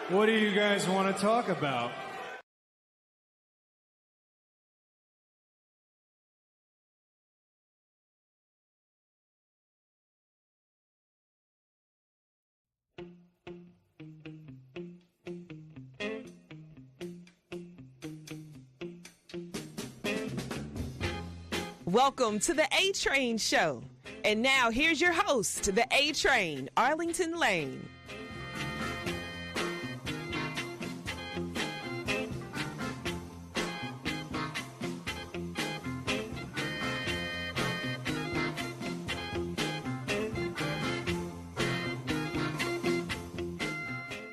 What do you guys want to talk about? Welcome to the A-Train Show. And now here's your host, the A-Train, Arlington Lane.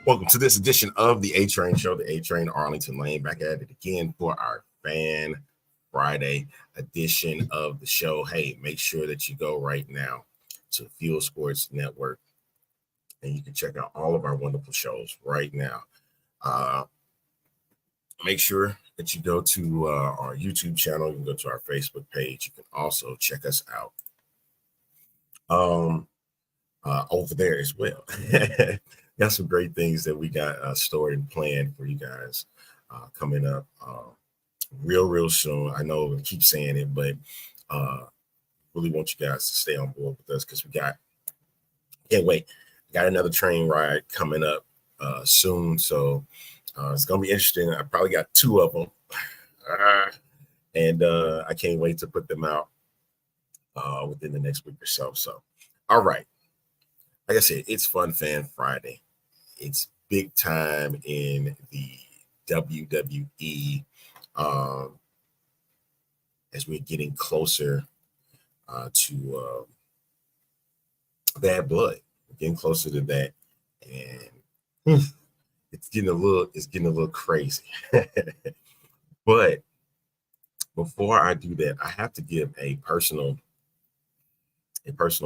Welcome to this edition of the A-Train Show, the A-Train Arlington Lane, back at it again for our Fan Friday edition of the show. Hey, make sure that you go right now to Fuel Sports Network, and you can check out all of our wonderful shows right now. Make sure that you go to our YouTube channel. You can go to our Facebook page. You can also check us out over there as well. Got some great things that we got stored and planned for you guys coming up real soon. I know I keep saying it, but really want you guys to stay on board with us because can't wait. Got another train ride coming up soon. So it's going to be interesting. I probably got two of them. And I can't wait to put them out within the next week or so. So, all right. Like I said, it's Fun Fan Friday. It's big time in the WWE as we're getting closer to Bad Blood. We're getting closer to that, and it's getting a little crazy. But before I do that, I have to give a personal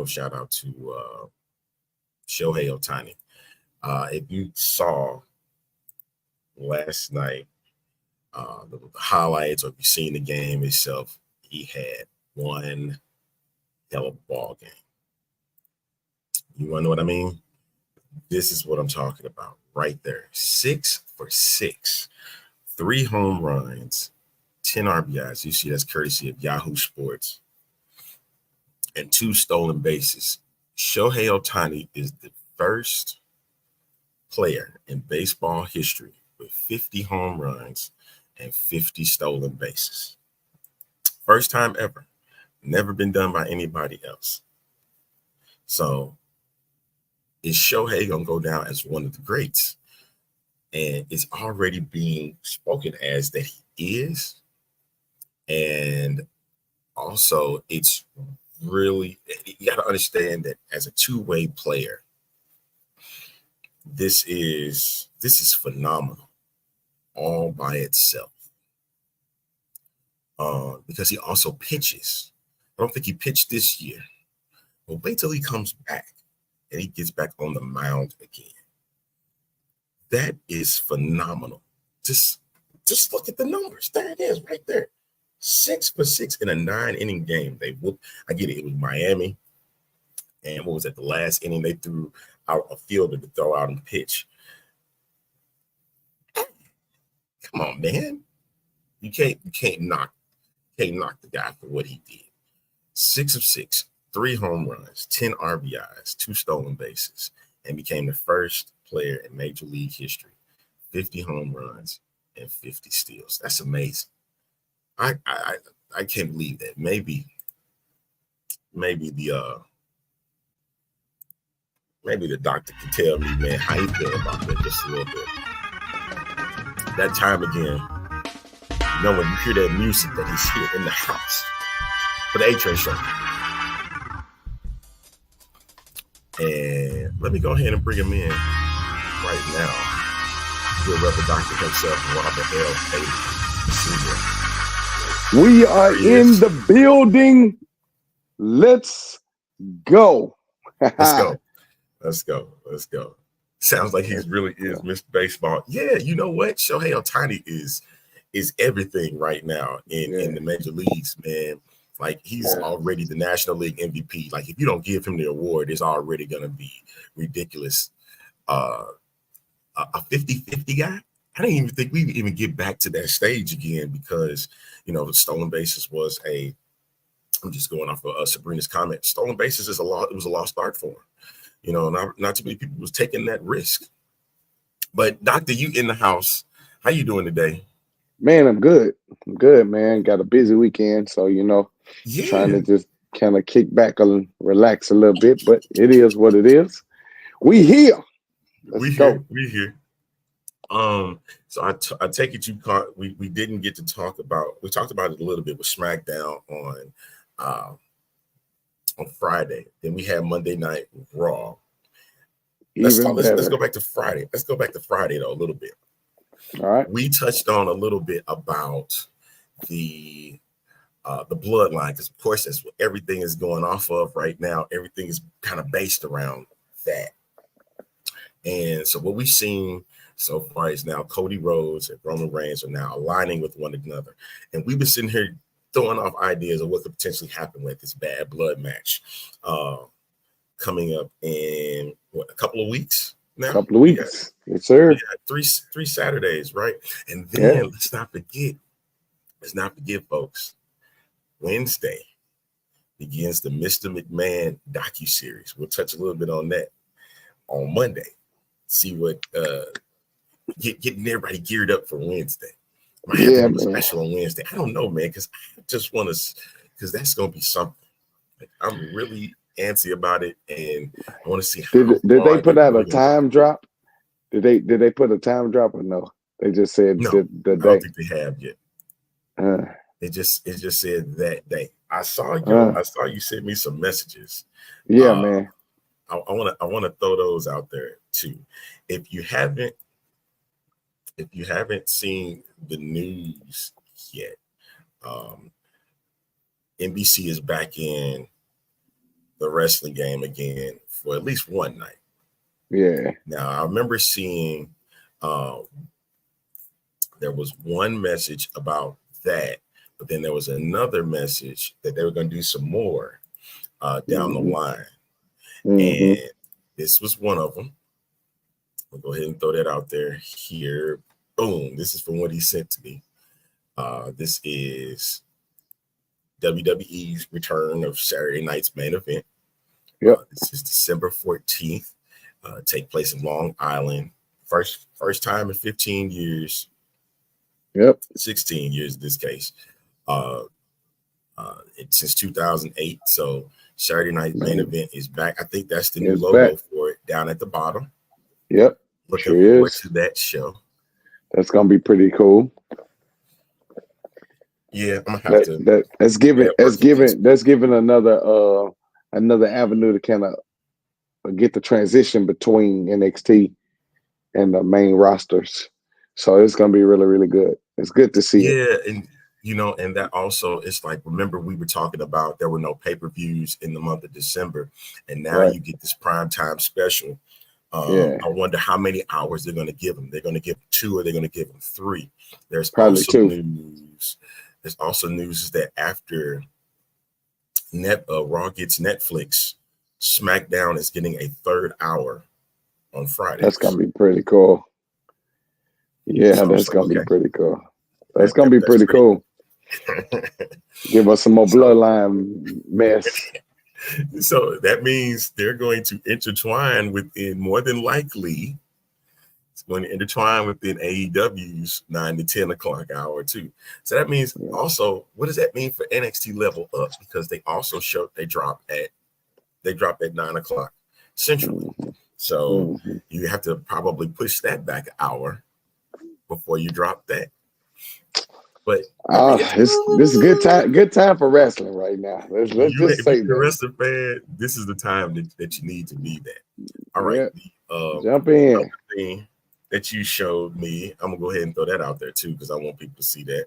shout out to Shohei Ohtani. If you saw last night the highlights, or if you've seen the game itself, he had one hell of a ball game. You want to know what I mean? This is what I'm talking about right there. 6 for 6, 3 home runs, 10 RBIs. You see, that's courtesy of Yahoo Sports, and 2 stolen bases. Shohei Ohtani is the first player in baseball history with 50 home runs and 50 stolen bases. First time ever. Never been done by anybody else. So is Shohei going to go down as one of the greats? And it's already being spoken as that he is. And also, it's really, you got to understand that as a two-way player, this is phenomenal all by itself. Because he also pitches. I don't think he pitched this year. But wait till he comes back and he gets back on the mound again. That is phenomenal. Just look at the numbers. There it is right there. 6 for 6 in a 9-inning game. I get it. It was Miami. And what was it? The last inning, they threw out a fielder to throw out and pitch. Come on, man. You can't knock the guy for what he did. 6 of 6, 3 home runs, 10 RBIs, 2 stolen bases, and became the first player in Major League history, 50 home runs and 50 steals. That's amazing. I can't believe that. Maybe the doctor can tell me, man, how you feel about that just a little bit. That time again, when you hear that music that he's here in the house for the A-Train Show. And let me go ahead and bring him in right now. Good Reverend Doctor himself, Robert L. Haley Sr. We are in the building. Let's go. Let's go. Sounds like he really is Mr. Baseball. Yeah, you know what? Shohei Ohtani is everything right now in the major leagues, man. Like, he's already the National League MVP. Like, if you don't give him the award, it's already going to be ridiculous a 50-50 guy. I didn't even think we'd even get back to that stage again because, the stolen bases was I'm just going off of Sabrina's comment. Stolen bases is it was a lost art for him. Not too many people was taking that risk. But Doctor, you in the house. How you doing today? Man, I'm good. I'm good, man. Got a busy weekend, so trying to just kind of kick back and relax a little bit, but it is what it is. We here. Let's go. We here. So I take it we didn't get to talk about. We talked about it a little bit with SmackDown on Friday. Then we had Monday Night Raw. Let's go back to Friday. Let's go back to Friday though a little bit. All right. We touched on a little bit about the bloodline, because of course that's what everything is going off of right now. Everything is kind of based around that. And so what we've seen so far is now Cody Rhodes and Roman Reigns are now aligning with one another. And we've been sitting here throwing off ideas of what could potentially happen with this bad blood match coming up in a couple of weeks now. A couple of weeks. Yes, sir. Three Saturdays, right? And then let's not forget, folks, Wednesday begins the Mr. McMahon docuseries. We'll touch a little bit on that on Monday. See what getting everybody geared up for Wednesday. Might have to do a special on Wednesday. I don't know, man, because I just want to, because that's gonna be something. I'm really antsy about it, and I want to see how. Did they put out a time drop? Did they put a time drop or no? They just said no. the day. I don't think they have yet. It just said that day. I saw you send me some messages. Yeah, man. I want to throw those out there too. If you haven't seen the news yet, NBC is back in the wrestling game again for at least one night. Yeah. Now I remember seeing there was one message about that, but then there was another message that they were going to do some more down the line. And this was one of them. We'll go ahead and throw that out there here. Boom. This is from what he sent to me. This is WWE's return of Saturday night's main event. Yep. This is December 14th. Take place in Long Island. First time in 15 years. Yep. 16 years in this case. Since 2008. So Saturday night main event is back. I think that's the new logo for it down at the bottom. Yep. Looking forward to that show. That's gonna be pretty cool. Yeah, I'm gonna have to. That's giving another avenue to kind of get the transition between NXT and the main rosters. So it's gonna be really, really good. It's good to see it. Yeah, and and that also, it's like, remember we were talking about there were no pay-per-views in the month of December, and now you get this primetime special. I wonder how many hours they're going to give them. They're going to give 2 or they're going to give them 3. There's probably also 2 news. There's also news is that after Raw gets Netflix, SmackDown is getting a 3rd hour on Friday. That's going to be pretty cool. Yeah, that's going to be pretty cool. That's going to be pretty cool. Give us some more bloodline mess. So that means they're going to intertwine within, more than likely, it's going to intertwine within AEW's 9 to 10 o'clock hour too. So that means also, what does that mean for NXT Level Up? Because they also they drop at 9 o'clock Central. So you have to probably push that back an hour before you drop that. But this is good time for wrestling right now. Let's just say, if you're a wrestling fan, this is the time that you need to be that. All right, jump in. Thing that you showed me, I'm gonna go ahead and throw that out there too because I want people to see that.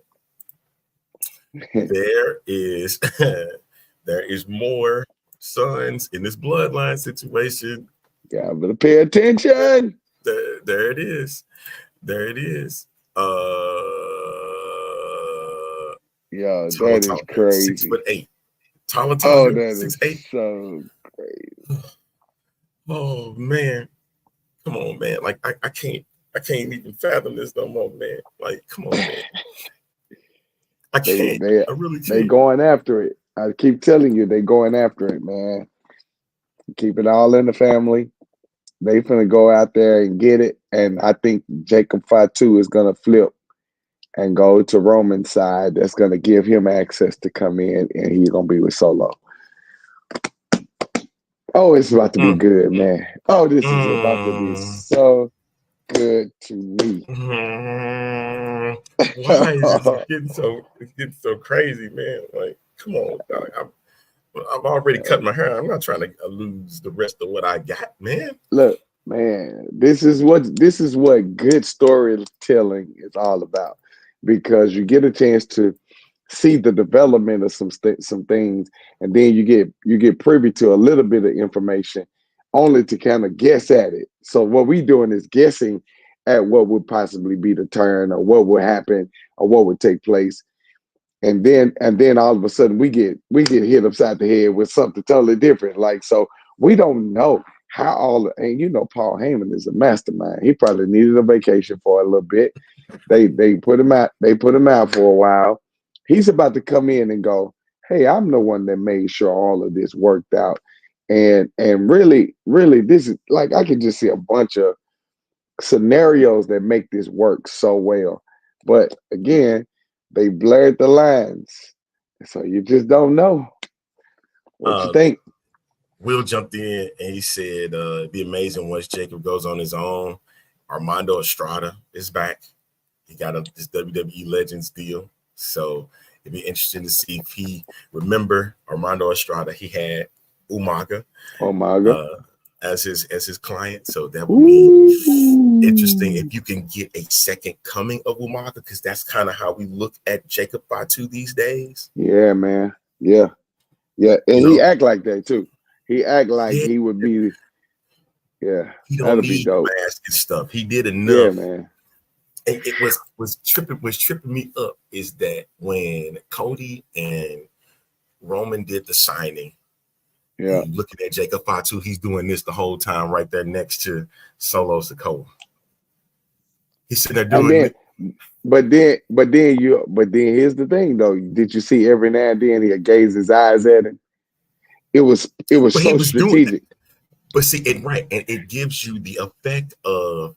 There is more sons in this bloodline situation. Yeah, better pay attention. There it is. There it is. Yeah, that is crazy. 6'8". Taller, that is 6'8". so crazy. Oh man, come on, man! Like I can't. I can't even fathom this no more, man. Like, come on, man. I can't. I really can't. They going after it. I keep telling you, they going after it, man. Keep it all in the family. They finna go out there and get it. And I think Jacob Fatu is gonna flip and go to Roman's side. That's gonna give him access to come in, and he's gonna be with Solo. Oh, it's about to be good, man. Oh, this is about to be so good to me. Why is it getting so crazy, man? Like, come on, dog. I've already cut my hair. I'm not trying to lose the rest of what I got, man. Look, man, this is what good storytelling is all about, because you get a chance to see the development of some things, and then you get privy to a little bit of information, only to kind of guess at it. So what we doing is guessing at what would possibly be the turn, or what would happen, or what would take place. And then all of a sudden we get hit upside the head with something totally different. Like, so we don't know how and Paul Heyman is a mastermind. He probably needed a vacation for a little bit. They put him out for a while. He's about to come in and go, hey, I'm the one that made sure all of this worked out. And really, this is like, I can just see a bunch of scenarios that make this work so well. But again, they blurred the lines, so you just don't know what you think. Will jumped in and he said, it'd be amazing once Jacob goes on his own. Armando Estrada is back. He got this WWE Legends deal. So it'd be interesting to see if he remember Armando Estrada. He had Umaga as his client. So that would be interesting if you can get a second coming of Umaga, because that's kind of how we look at Jacob Fatu these days. Yeah, man. Yeah. And he act like that too. He act like he would be. Yeah, he don't need mask and stuff. He did enough. Yeah, man. And it was tripping me up is that when Cody and Roman did the signing, looking at Jacob Fatu, he's doing this the whole time right there next to Solo Sikoa. He's sitting there doing it. But then here's the thing though. Did you see every now and then he gazed his eyes at him? It was so strategic. But see, and it gives you the effect of,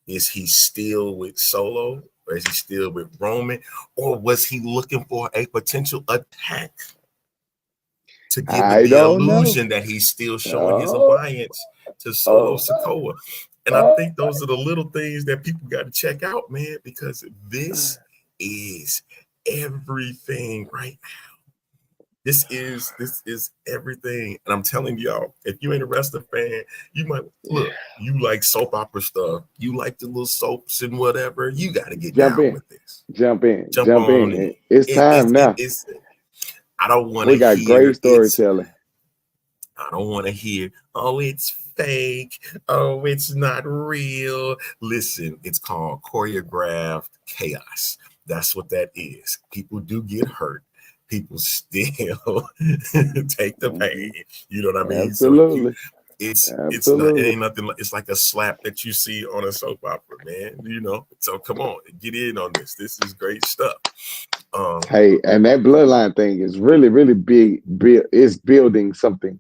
is he still with Solo, or is he still with Roman, or was he looking for a potential attack to give the illusion that he's still showing his alliance to Solo Sikoa? And I think those are the little things that people got to check out, man, because this is everything right now. This is everything. And I'm telling y'all, if you ain't a wrestling fan, you might look, you like soap opera stuff, you like the little soaps and whatever, you got to get down with this. Jump in. It's time now. I don't want to We got great storytelling. I don't want to hear, oh, it's fake. Oh, it's not real. Listen, it's called choreographed chaos. That's what that is. People do get hurt. People still take the pain. You know what I mean? Absolutely. So it's not, it ain't nothing. It's like a slap that you see on a soap opera, man. You know. So come on, get in on this. This is great stuff. Hey, and that bloodline thing is really, really big. It's building something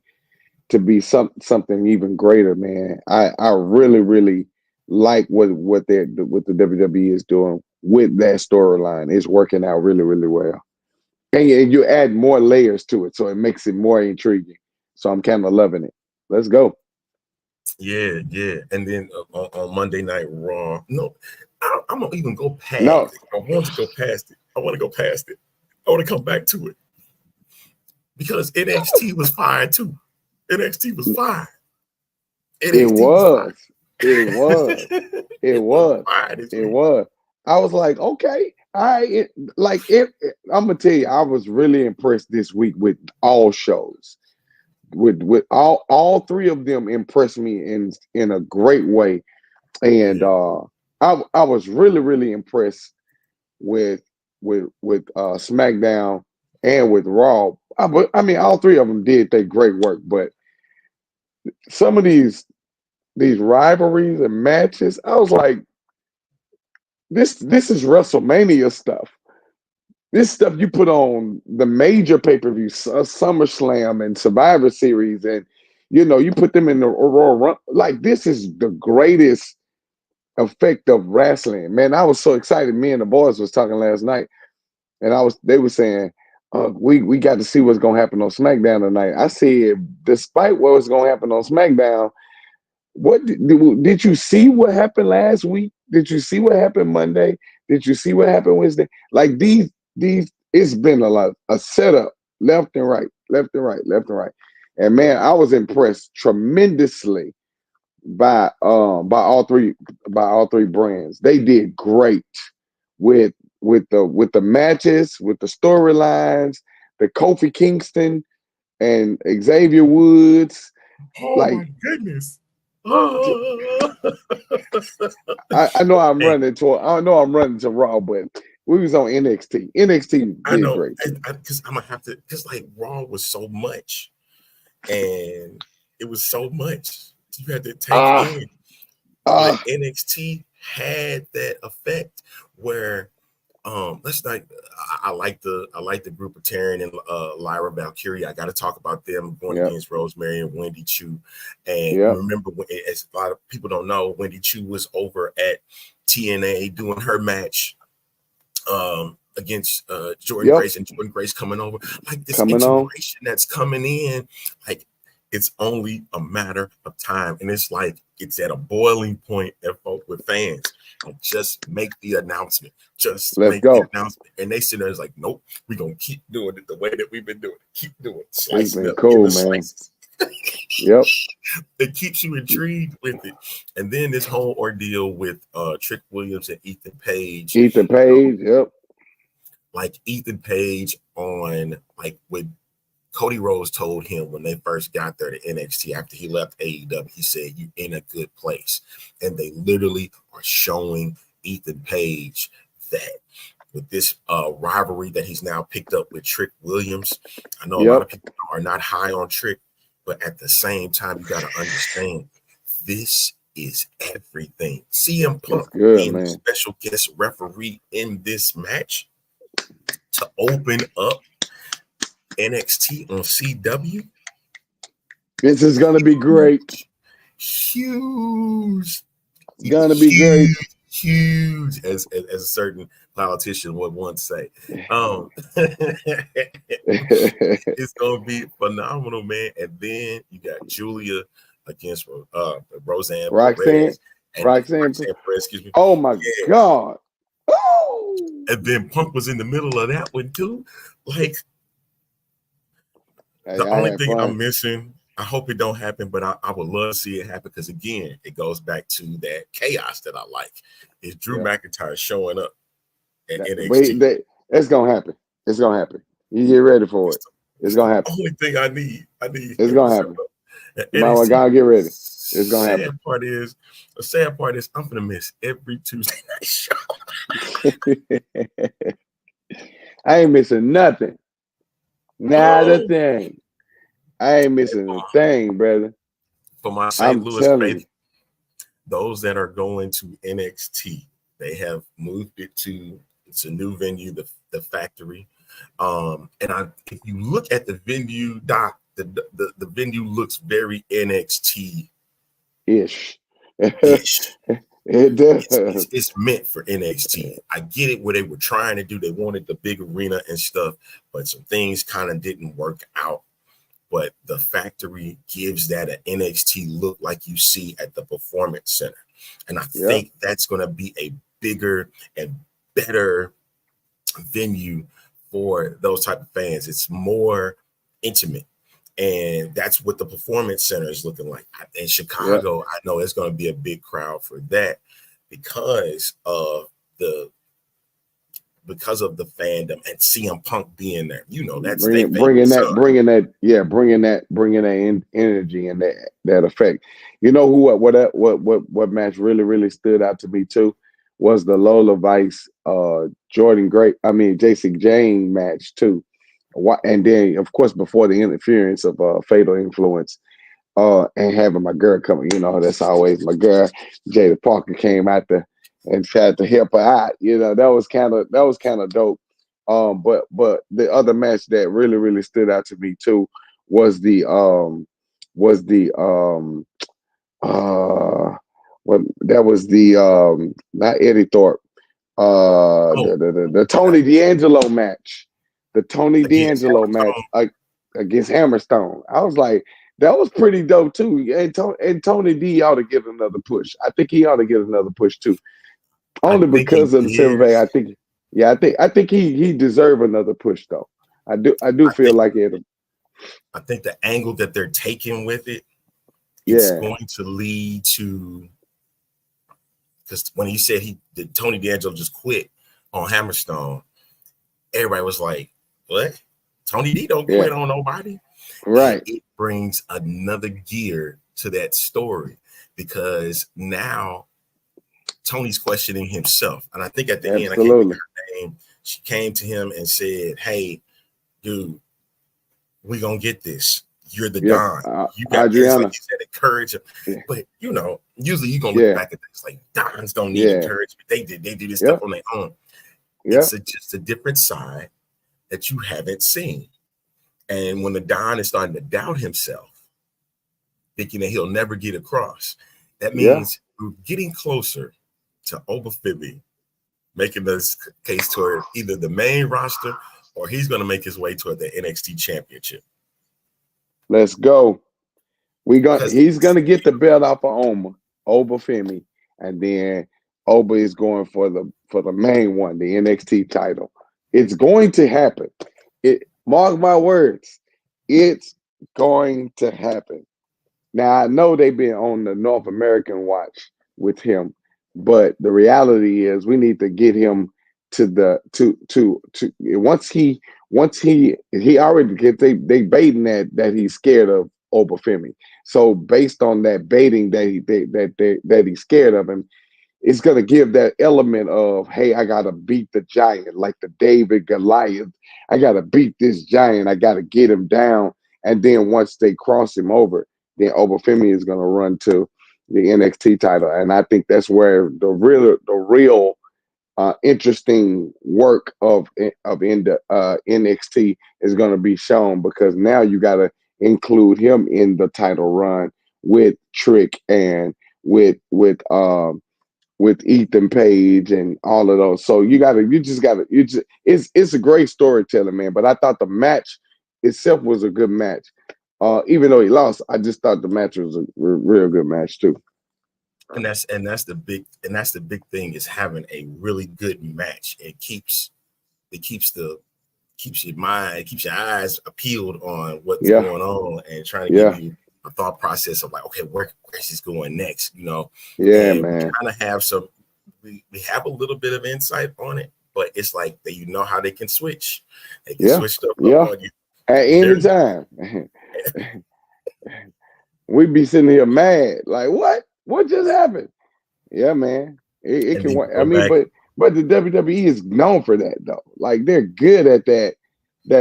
to be something even greater, man. I really, really like what the WWE is doing with that storyline. It's working out really, really well. And you add more layers to it, so it makes it more intriguing. So I'm kind of loving it. Let's go. Yeah. And then on Monday Night Raw, I'm gonna even go past it. I want to go past it. I want to go past it. I want to come back to it because NXT was fire too. NXT was fire. It was. I was like, okay. I'm gonna tell you, I was really impressed this week with all shows. With all three of them impressed me in a great way, and I was really, really impressed with SmackDown and with Raw. I mean, all three of them did their great work, but some of these rivalries and matches, I was like, this is WrestleMania stuff. This stuff you put on the major pay-per-view, SummerSlam and Survivor Series, and you put them in the Royal Rumble. Like, this is the greatest effect of wrestling. Man, I was so excited. Me and the boys was talking last night, and they were saying, we got to see what's gonna happen on SmackDown tonight. I said, despite what was gonna happen on SmackDown, what did you see what happened last week? Did you see what happened Monday? Did you see what happened Wednesday? Like these it's been a setup left and right. And man, I was impressed tremendously by all three brands. They did great with the matches, with the storylines, the Kofi Kingston and Xavier Woods. Oh my goodness. I know I'm running to Raw, but we was on NXT. NXT did great. Because I'm gonna have to, because like Raw was so much, and it was so much you had to take in. Like NXT had that effect where I like the group of Taryn and Lyra Valkyria. I got to talk about them going against Rosemary and Wendy Chu. And remember, as a lot of people don't know, Wendy Chu was over at TNA doing her match against Jordan Grace, and Jordan Grace coming over. Like this integration that's coming in, like it's only a matter of time, and it's like it's at a boiling point with fans. Like, just make the announcement. Just Let's make go. the announcement. And they sit there like, nope, we're gonna keep doing it the way that we've been doing it. Keep doing it. It's been cool, man. Yep. It keeps you intrigued with it. And then this whole ordeal with Trick Williams and Ethan Page. Yep. Like Ethan Page on like with Cody Rhodes told him when they first got there to NXT after he left AEW, he said, "You're in a good place." And they literally are showing Ethan Page that with this rivalry that he's now picked up with Trick Williams. I know a lot of people are not high on Trick, but at the same time, you got to understand this is everything. CM Punk being the special guest referee in this match to open up NXT on CW. This is gonna be great. Huge. It's gonna be great. Huge, as a certain politician would once say. It's gonna be phenomenal, man. And then you got Julia against Roxanne Perez, excuse me. Oh my God. Oh. And then Punk was in the middle of that one too. Like, the only thing I'm missing, I hope it don't happen, but I would love to see it happen, because again, it goes back to that chaos that I like. Is Drew McIntyre showing up at NXT? It's gonna happen. It's gonna happen. You get ready for it. It's gonna happen. Only thing I need. It's gonna happen. My God, get ready. It's gonna happen. The sad part is I'm gonna miss every Tuesday night show. I ain't missing nothing. Not a thing. I ain't missing a thing, brother. For my St. Louis faith, those that are going to NXT, they have moved it to, it's a new venue, the Factory. If you look at the venue, Doc, the venue looks very NXT-ish. It does. It's meant for NXT. I get it, where they were trying to do. They wanted the big arena and stuff, but some things kind of didn't work out. But the Factory gives that an NXT look like you see at the Performance Center. And I think that's going to be a bigger and better venue for those type of fans. It's more intimate. And that's what the Performance Center is looking like. In Chicago, I know it's going to be a big crowd for that because of the fandom and CM Punk being there. You know, that's bringing that energy and that effect. You know what match really stood out to me too was the Lola Vice Jacy Jayne match too. And then, of course, before the interference of Fatal Influence and having my girl coming, you know, that's always my girl. Jada Parker came out the and tried to help her out. That was kind of dope. But the other match that really stood out to me too was the what that was the not Eddie Thorpe, Oh, the Tony D'Angelo match, the Tony against D'Angelo match against Hammerstone. I was like, that was pretty dope too. And Tony D ought to get another push. I think he ought to get another push too, I only think he because of the did. survey. I think he deserve another push though. I do feel like it. I think the angle that they're taking with it, it's Yeah, going to lead to, because when he said Tony D'Angelo just quit on Hammerstone, everybody was like, "What? Tony D don't quit on nobody." right. And it brings another gear to that story because now Tony's questioning himself, and I think at the end, I can't think of her name. She came to him and said, "Hey, dude, we gonna get this. You're the Don. You got this." Like you said, encourage him. Yeah. But usually you're gonna look back at this like Dons don't need encouragement. They do this stuff on their own. It's just a different side that you haven't seen. And when the Don is starting to doubt himself, thinking that he'll never get across, that means we're getting closer to Obafemi making this case toward either the main roster or he's going to make his way toward the NXT Championship. Let's go. He's gonna get the belt off of Obafemi, and then Oba is going for the main one, the NXT title. It's going to happen. Mark my words, it's going to happen. Now I know they've been on the North American watch with him, but the reality is we need to get him to once he already gets they baiting that he's scared of Obafemi. So based on that baiting that he's scared of him, it's gonna give that element of, hey, I gotta beat the giant, like the David Goliath. I gotta beat this giant. I gotta get him down. And then once they cross him over, then Obafemi is gonna run to the NXT title. And I think that's where the real interesting work of NXT is going to be shown, because now you got to include him in the title run with Trick and with Ethan Page and all of those. So it's a great storytelling, man. But I thought the match itself was a good match. Even though he lost, I just thought the match was a real good match too. And that's the big thing, is having a really good match. It keeps your mind, keeps your eyes peeled on what's going on, and trying to give you a thought process of like, okay, where's this going next? Man. We kind of have we have a little bit of insight on it, but it's like that how they can switch. They can switch stuff up on you at any time. We'd be sitting here mad, like, what just happened? Yeah, man. It can work. I mean, but the WWE is known for that though. Like, they're good at that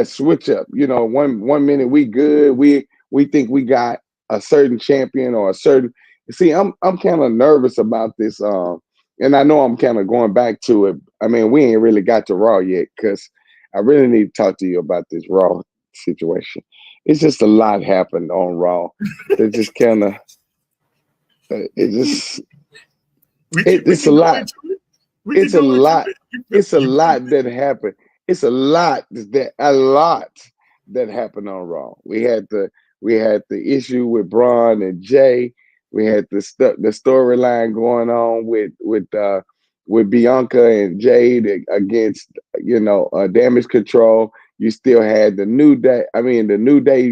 switch up. One minute we good, we think we got a certain champion or a certain. See, I'm kind of nervous about this. And I know I'm kind of going back to it. I mean, we ain't really got to Raw yet, because I really need to talk to you about this Raw situation. It's just a lot happened on Raw. It just kind of. It's a lot. It's a lot. It's a lot that happened. It's a lot that happened on Raw. We had the issue with Braun and Jay. We had the storyline going on with Bianca and Jade against Damage Control. You still had the New Day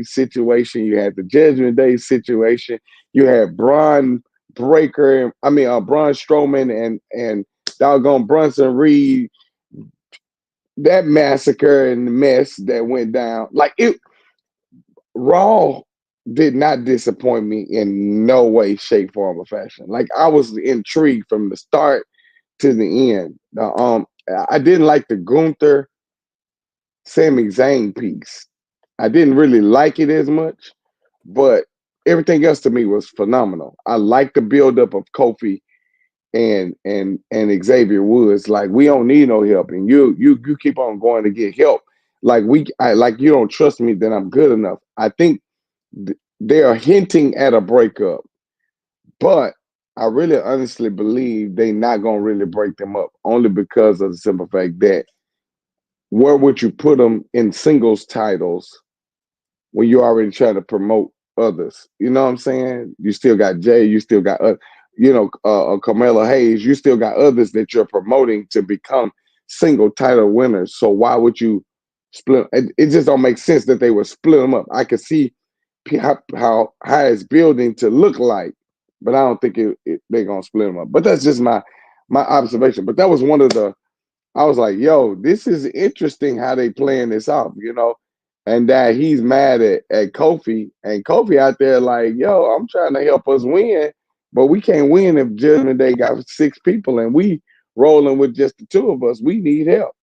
situation. You had the Judgment Day situation. You had Braun Strowman and doggone Bronson Reed. That massacre and the mess that went down. Like, Raw did not disappoint me in no way, shape, form, or fashion. Like, I was intrigued from the start to the end. I didn't like the Gunther Sami Zayn piece. I didn't really like it as much, but everything else to me was phenomenal. I like the buildup of Kofi and Xavier Woods. Like, we don't need no help, and you keep on going to get help. Like, like you don't trust me, then I'm good enough. I think they are hinting at a breakup, but I really honestly believe they not gonna really break them up, only because of the simple fact that where would you put them in singles titles when you already try to promote others? You know what I'm saying? You still got Jay, you still got Carmelo Hayes, you still got others that you're promoting to become single title winners. So why would you split? It just don't make sense that they would split them up. I could see how it's building to look like, but I don't think they're gonna split them up. But that's just my observation. But that was one of the. I was like, yo, this is interesting how they playing this off, and that he's mad at Kofi, and Kofi out there like, yo, I'm trying to help us win, but we can't win if Judgment Day got 6 people and we rolling with just the 2 of us. We need help.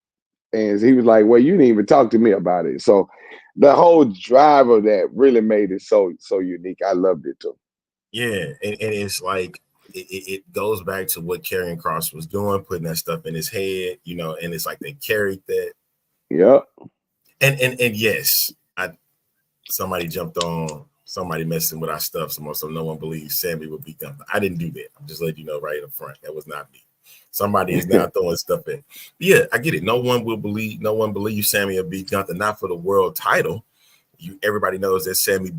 And he was like, well, you didn't even talk to me about it. So the whole drive of that really made it so unique. I loved it too. Yeah, and it's like it goes back to what Karrion Kross was doing, putting that stuff in his head, and it's like they carried that. Yep. And yes, somebody jumped on somebody messing with our stuff so no one believes Sammy would beat Gunther. I didn't do that. I'm just letting you know right up front. That was not me. Somebody is now throwing stuff in. But yeah, I get it. No one believes Sammy will beat Gunther, not for the world title. Everybody knows that Sammy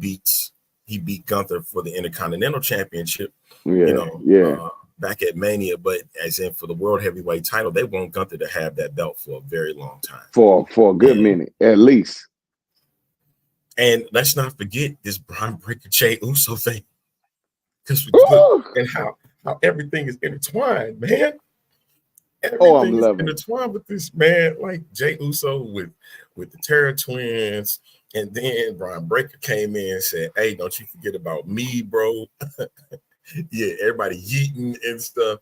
he beat Gunther for the Intercontinental Championship. Back at Mania, but as in for the World Heavyweight title, they want Gunther to have that belt for a very long time. For a good minute, at least. And let's not forget this Bron Breakker Jey Uso thing. Because and how everything is intertwined, man. Everything is intertwined with this, man. Like Jey Uso with the Terror Twins. And then Bron Breakker came in and said, hey, don't you forget about me, bro. Yeah, everybody yeeting and stuff.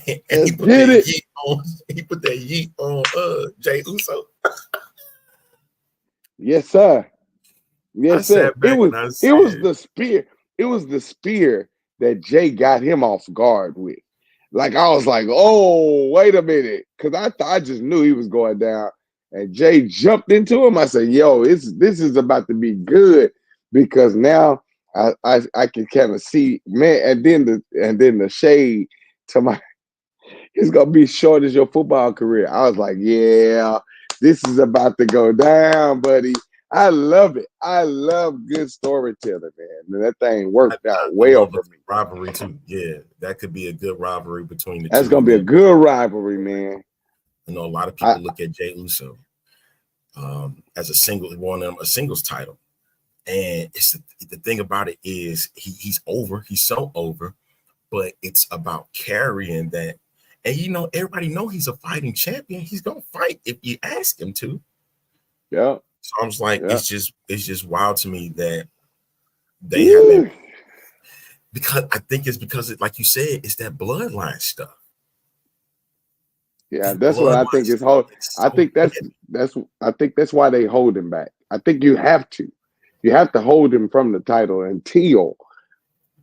And he put that yeet on Jey Uso. Yes, sir. Yes, sir. It was the spear. It was the spear that Jay got him off guard with. Like, I was like, oh, wait a minute. Because I just knew he was going down. And Jay jumped into him. I said, yo, this is about to be good. Because now I can kind of see, man, and then the shade to my, it's gonna be short as your football career. I was like, yeah, this is about to go down, buddy. I love it. I love good storytelling, man. And that thing worked out well for me. Rivalry too, yeah, that could be a good rivalry between the two. That's gonna be a good rivalry, man. A lot of people look at Jey Uso as a singles title. And it's the thing about it is he's over. He's so over, but it's about carrying that. And everybody know he's a fighting champion. He's gonna fight if you ask him to. Yeah. So I was like, it's just wild to me that they have that, because I think it's because like you said, it's that bloodline stuff. Yeah, that's what I think is hard. I think that's why they hold him back. I think you have to. You have to hold him from the title until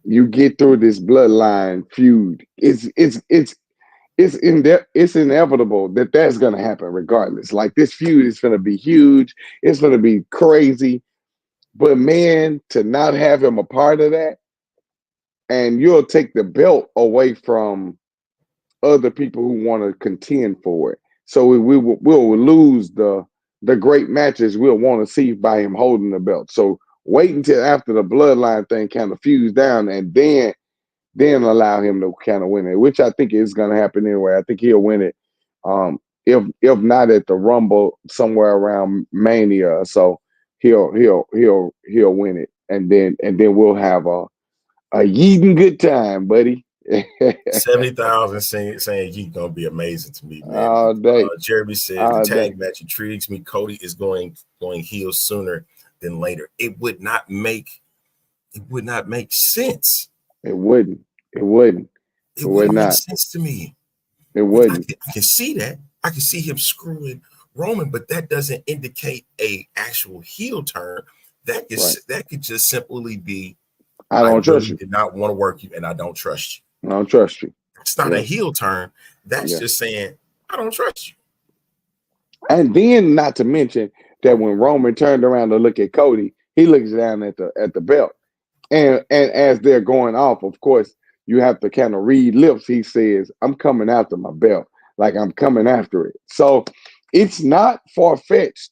you get through this bloodline feud. It's inevitable that that's going to happen regardless. Like, this feud is going to be huge. It's going to be crazy. But man, to not have him a part of that, and you'll take the belt away from other people who want to contend for it. So we'll lose the great matches we'll want to see by him holding the belt. So wait until after the bloodline thing kind of fused down, and then allow him to kind of win it, which I think is going to happen anyway. I think he'll win it. If not at the Rumble, somewhere around Mania. So he'll win it, and then we'll have a yeeting good time, buddy. 70,000 saying Yeet gonna be amazing to me, man. All day. Jeremy said the tag match intrigues me. Cody is going heel sooner than later. It would not make sense. It wouldn't make sense to me. It wouldn't. I can see that. I can see him screwing Roman, but that doesn't indicate a actual heel turn. That could just simply be, I don't trust you. Did not want to work you, and I don't trust you. I don't trust you. It's not a heel turn. That's just saying, I don't trust you. And then, not to mention that when Roman turned around to look at Cody, he looks down at the belt, and as they're going off, of course, you have to kind of read lips. He says, "I'm coming after my belt, like I'm coming after it." So it's not far fetched,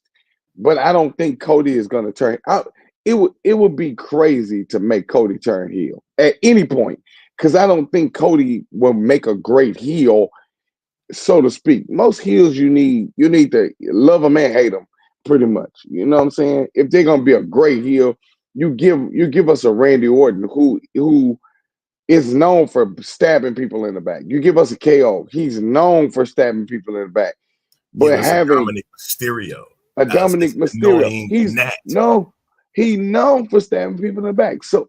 but I don't think Cody is going to turn out. It would be crazy to make Cody turn heel at any point, because I don't think Cody will make a great heel, so to speak. Most heels you need to love them and hate them, pretty much. You know what I'm saying? If they're gonna be a great heel, you give us a Randy Orton who is known for stabbing people in the back. You give us a KO, he's known for stabbing people in the back. But having Dominic Mysterio, Dominic Mysterio, he's known for stabbing people in the back. So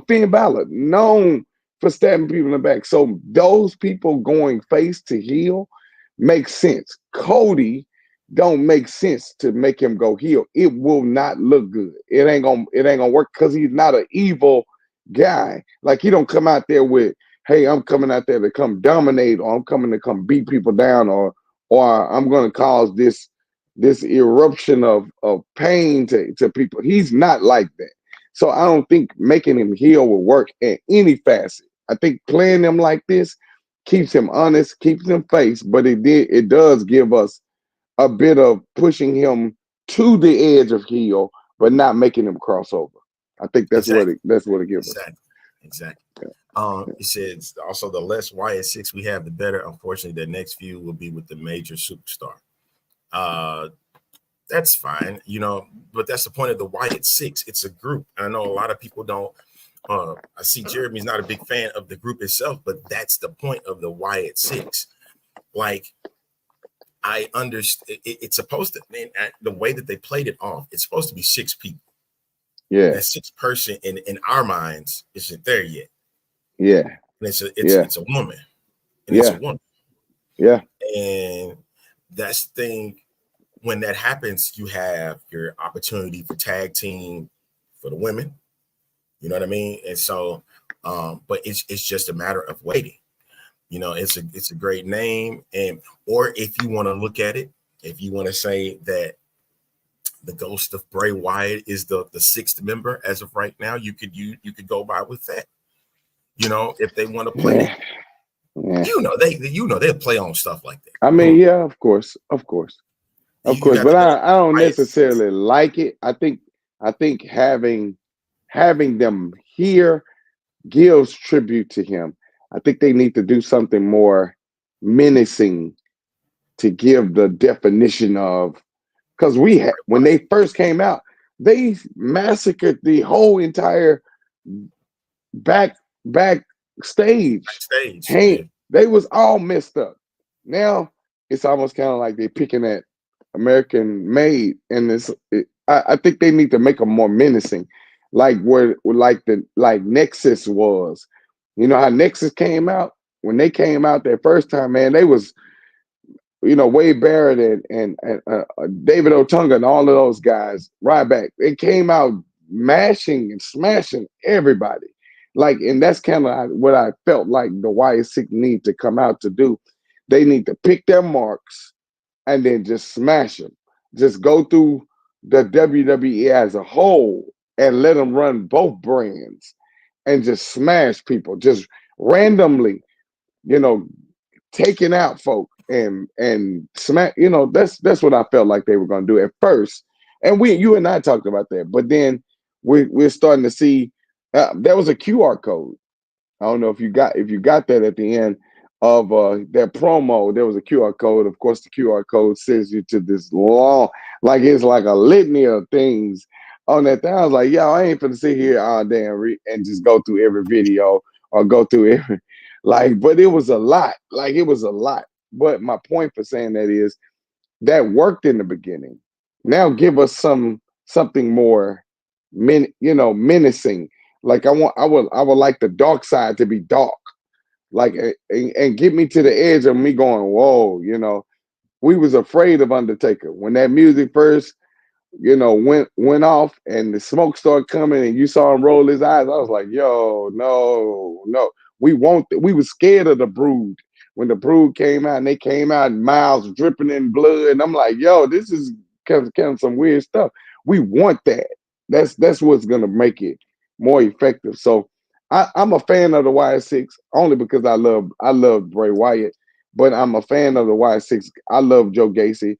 Finn Balor known for stabbing people in the back. So those people going face to heel makes sense. Cody don't make sense to make him go heel. It will not look good. It ain't gonna work, because he's not an evil guy. Like, he don't come out there with, hey, I'm coming out there to come dominate, or I'm coming to come beat people down, or I'm gonna cause this eruption of pain to people. He's not like that. So I don't think making him heel will work in any facet. I think playing him like this keeps him honest, keeps him face, but it does give us a bit of pushing him to the edge of heel, but not making him cross over. I think that's what it gives us. Exactly. He says also, the less Wyatt 6 we have, the better. Unfortunately, the next few will be with the major superstar. That's fine, but that's the point of the Wyatt 6. It's a group. I know a lot of people don't. I see Jeremy's not a big fan of the group itself, but that's the point of the Wyatt 6. Like, I understand it's supposed to, the way that they played it off, it's supposed to be 6 people. Yeah. That 6th person in our minds isn't there yet. Yeah. And it's a woman. And it's a woman. Yeah. And that's the thing. When that happens, you have your opportunity for tag team for the women. You know what I mean? And so, but it's just a matter of waiting. It's a great name. Or if you want to look at it, if you want to say that the ghost of Bray Wyatt is the 6th member as of right now, you could go by with that. If they want to play it, they'll play on stuff like that. I mean, yeah, of course. But I don't necessarily like it. I think having them here gives tribute to him. I think they need to do something more menacing to give the definition of, because when they first came out, they massacred the whole entire backstage. Hey, they was all messed up. Now it's almost kind of like they're picking at American made, and I think they need to make them more menacing, like Nexus was. You know how Nexus came out? When they came out that first time, man, they was, Wade Barrett and David Otunga and all of those guys, Ryback. They came out mashing and smashing everybody. Like, and that's kind of what I felt like the Wyatt 6 need to come out to do. They need to pick their marks and then just smash them. Just go through the WWE as a whole and let them run both brands and just smash people, just randomly, taking out folk and smack. That's what I felt like they were going to do at first. And you and I talked about that, but then we're starting to see there was a QR code. I don't know if you got that at the end of their promo. There was a QR code. Of course, the QR code sends you to this long, like it's like a litany of things on that thing. I was like, yo, I ain't finna sit here all day and just go through every video or go through every, but it was a lot. Like, it was a lot. But my point for saying that is that worked in the beginning. Now give us something more menacing. Like, I would like the dark side to be dark. Like, and get me to the edge of me going, whoa, we was afraid of Undertaker. When that music first, went off and the smoke started coming and you saw him roll his eyes, I was like, yo, no. We were scared of the Brood when the Brood came out, and they came out and mouths dripping in blood. And I'm like, yo, this is kind of some weird stuff. We want that. That's what's gonna make it more effective. So I'm a fan of the Y6 only because I love Bray Wyatt, but I'm a fan of the Y6. I love Joe Gacy.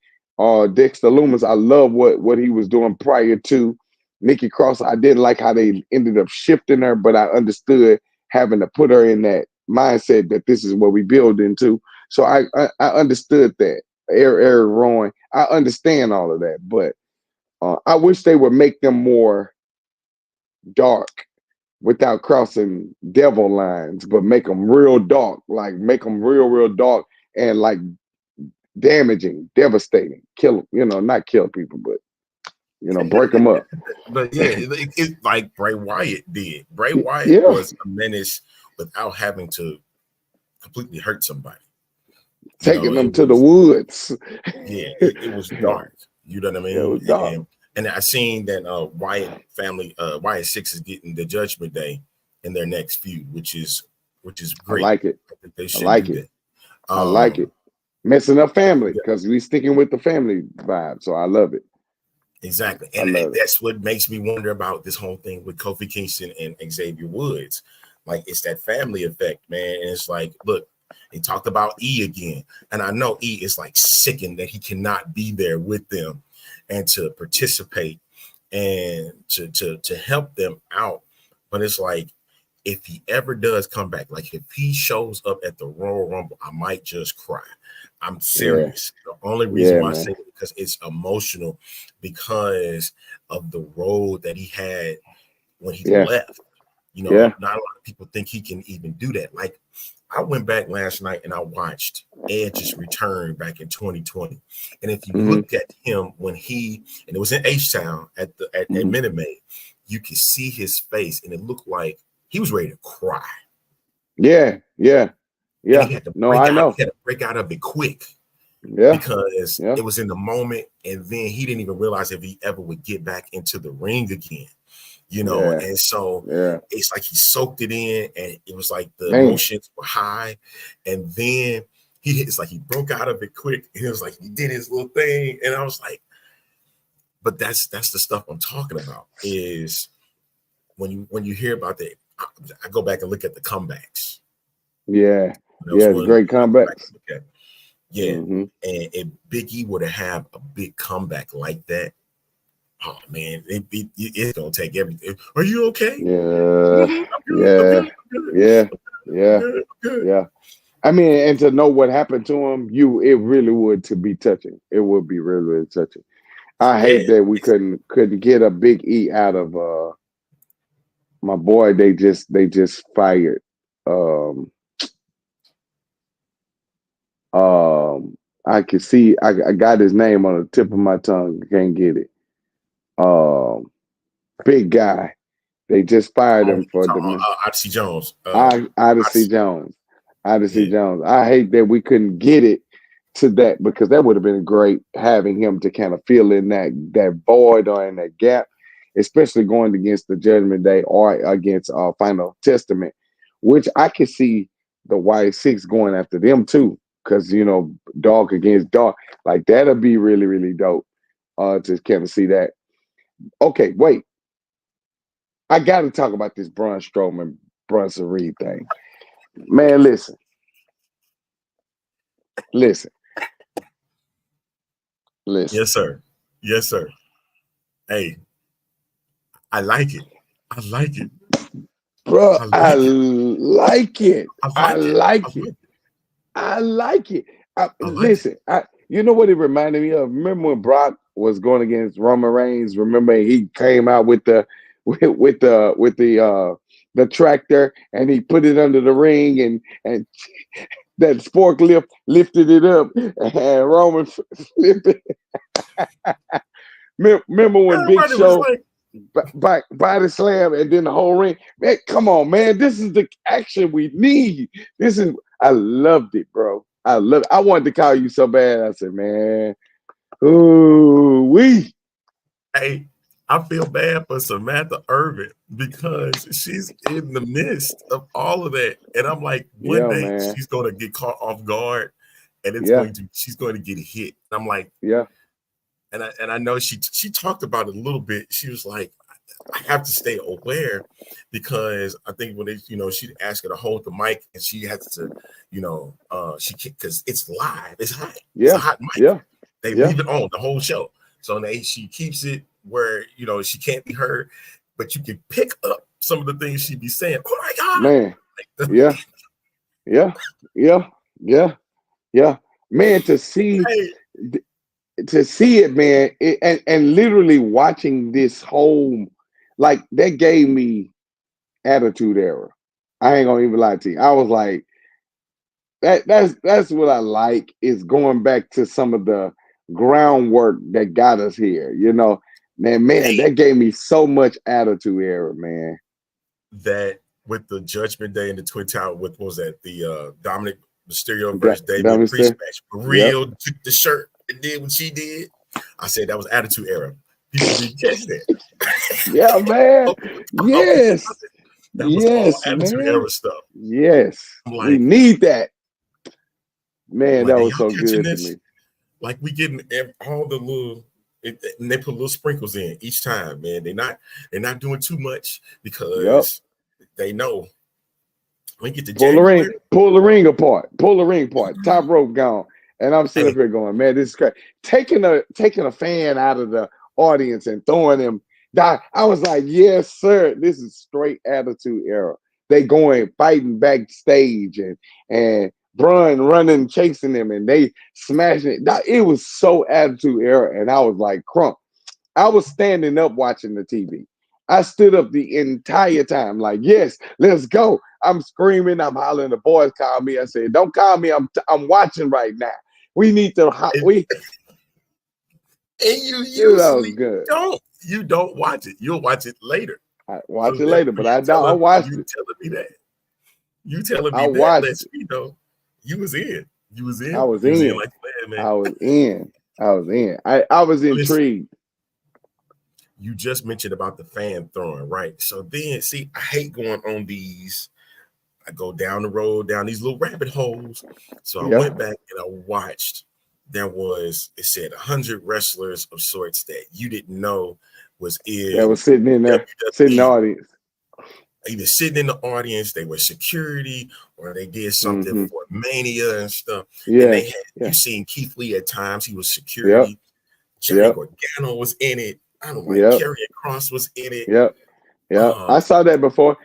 Dexter Lumis, I love what he was doing prior to Nikki Cross. I didn't like how they ended up shifting her, but I understood having to put her in that mindset that this is what we build into. So I understood that. Eric Rowan, I understand all of that, but I wish they would make them more dark without crossing devil lines, but make them real dark, like make them real dark and like damaging, devastating, kill them, not kill people, but break them up. But yeah, it's like Bray Wyatt did. Bray Wyatt was a menace without having to completely hurt somebody. Taking them to the woods. Yeah, it was dark. You know what I mean? It was dark. And I seen that Wyatt family, Y6 is getting the Judgment Day in their next feud, which is great. I like it. I like it. I like it. Messing up family because we sticking with the family vibe, so I love it. Exactly, and that's what makes me wonder about this whole thing with Kofi Kingston and Xavier Woods. Like, it's that family effect, man. And it's like, look, they talked about E again, and I know E is like sickened that he cannot be there with them and to participate and to help them out. But it's like, if he ever does come back, like if he shows up at the Royal Rumble, I might just cry. I'm serious. The only reason why I say it because it's emotional because of the road that he had when he left. Not a lot of people think he can even do that. Like, I went back last night and I watched Edge's return back in 2020. And if you look at him when and it was in H-Town at Minute Maid, you could see his face and it looked like he was ready to cry. Yeah. I know. He had to break out of it quick. Yeah. Because it was in the moment, and then he didn't even realize if he ever would get back into the ring again. And so it's like he soaked it in, and it was like the emotions were high, and then it's like he broke out of it quick, and it was like he did his little thing, and I was like, but that's the stuff I'm talking about. Is when you hear about that, I go back and look at the comebacks. Great comebacks. Okay. Yeah, and if Big E were to have a big comeback like that, oh man, it's gonna take everything. Are you okay? Yeah. I mean, and to know what happened to him, it really would to be touching. It would be really, really touching. I hate that we couldn't get a Big E out of my boy. They just fired. I can see I got his name on the tip of my tongue. I can't get it. Big guy. They just fired him for Odyssey Jones. Odyssey Jones. I hate that we couldn't get it to that because that would have been great having him to kind of fill in that void or in that gap, especially going against the Judgment Day or against Final Testament, which I could see the Y6 going after them too. Because, dog against dog, like that'll be really, really dope to kind of see that. Okay, wait. I got to talk about this Braun Strowman, Bronson Reed thing. Man, listen. Yes, sir. Hey, I like it. Bro, I like it. Listen, you know what it reminded me of? Remember when Brock was going against Roman Reigns? Remember he came out with the tractor and he put it under the ring and that forklift lifted it up and Roman flipped it. Remember when Big Show body slam and then the whole ring? Man, come on, man. This is the action we need. I loved it, bro. I wanted to call you so bad. I said, man, ooh, Hey, I feel bad for Samantha Irvin because she's in the midst of all of that. And I'm like, one Yeah, day man. she's going to get caught off guard and she's going to get hit. And I'm like, yeah. And I know she talked about it a little bit. She was like, I have to stay aware because I think when she'd ask her to hold the mic and she has to, she can't because it's live, it's hot, it's a hot mic. Yeah. They leave it on the whole show. So she keeps it where she can't be heard, but you can pick up some of the things she'd be saying. Oh my God. Man. Yeah. Man, to see it, man, and literally watching this whole, like, that gave me Attitude Era. I ain't gonna even lie to you. I was like, that's what I like, is going back to some of the groundwork that got us here. Man, that gave me so much Attitude Era, man. That with the Judgment Day and the Twin Tower, what was that? The Dominic Mysterio versus Damian Priest match. Real took the shirt and did what she did. I said that was Attitude Era. People didn't catch that. Yeah, man. Yes. That was all Attitude Era stuff. Yes. Like, we need that. Man, that was so good to me. Like, we getting all the little, and they put little sprinkles in each time, man. They're not doing too much because they know we get to pull the ring apart, top rope gone. And I'm sitting up here going, man, this is crazy. Taking a fan out of the audience and throwing him down. I was like, yes, sir. This is straight Attitude Era. They going fighting backstage and Braun running, chasing them, and they smashing it. It was so Attitude Era. And I was like, crump. I was standing up watching the TV. I stood up the entire time, like, yes, let's go. I'm screaming, I'm hollering. The boys called me. I said, don't call me. I'm watching right now. We need to. And you usually don't watch it. You'll watch it later. I watch it later, but I watched it. You telling me that? You telling me I that? Watched it. You was in. You was in. I was in. Like, man. I was in. I was intrigued. You just mentioned about the fan throwing, right? So then, see, I hate going on these. I go down the road, down these little rabbit holes. So I went back and I watched. It said 100 wrestlers of sorts that you didn't know was in. That was sitting in there, sitting in the audience. Either sitting in the audience, they were security, or they did something for Mania and stuff. Yeah. And you seen Keith Lee at times, he was security. Johnny Gargano was in it. I don't know, Karrion Kross was in it. I saw that before.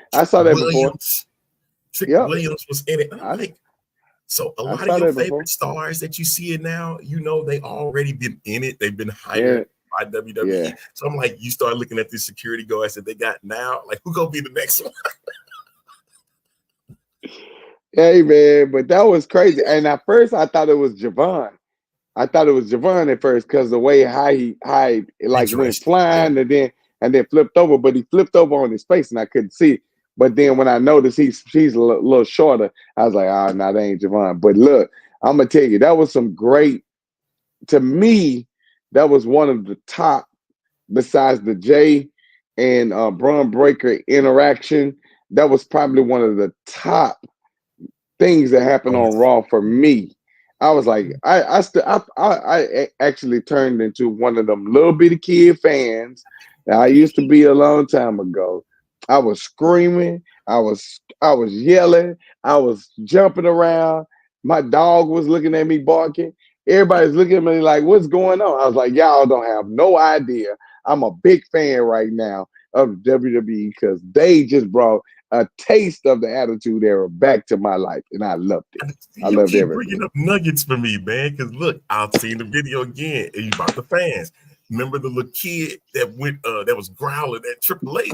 Trick Williams was in it. I'm like, so a lot of your favorite stars that you see it now, they already been in it. They've been hired by WWE. Yeah. So I'm like, you start looking at the security guards that they got now. Like, who gonna be the next one? Hey, man, but that was crazy. And at first, I thought it was Javon. At first because the way how he went flying and then flipped over, but he flipped over on his face and I couldn't see it. But then when I noticed he's a little shorter, I was like, oh, no, that ain't Javon. But look, I'm going to tell you, that was some great, to me, that was one of the top, besides the Jay and Braun Breaker interaction, that was probably one of the top things that happened on Raw for me. I was like, I actually turned into one of them little bitty kid fans that I used to be a long time ago. I was screaming, I was yelling, I was jumping around. My dog was looking at me barking. Everybody's looking at me like, what's going on? I was like, y'all don't have no idea. I'm a big fan right now of WWE because they just brought a taste of the Attitude Era back to my life, and I loved it. I loved everything. Bringing up nuggets for me, man. Because look, I've seen the video again, and you about the fans. Remember the little kid that went, that was growling at Triple H,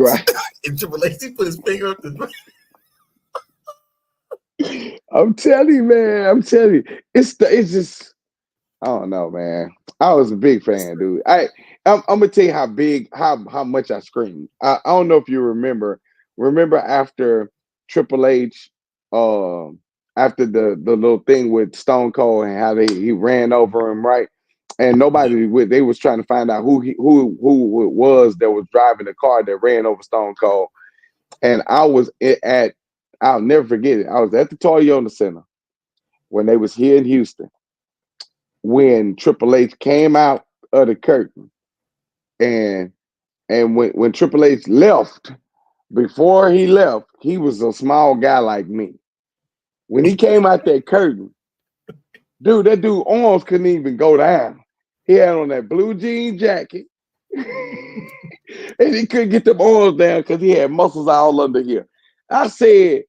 and Triple H, he put his finger up the. I'm telling you, man. It's just, I don't know, man. I was a big fan, dude. I'm gonna tell you how much I screamed. I don't know if you remember. Remember after Triple H, after the little thing with Stone Cold and how he ran over him, right? and nobody they was trying to find out who it was that was driving the car that ran over Stone Cold. And I was I'll never forget it. I was at the Toyota Center when they was here in Houston, when Triple H came out of the curtain, and when Triple H left, before he left, he was a small guy like me. When he came out that curtain, dude, that dude arms couldn't even go down. He had on that blue jean jacket, and he couldn't get them arms down because he had muscles all under here. I said,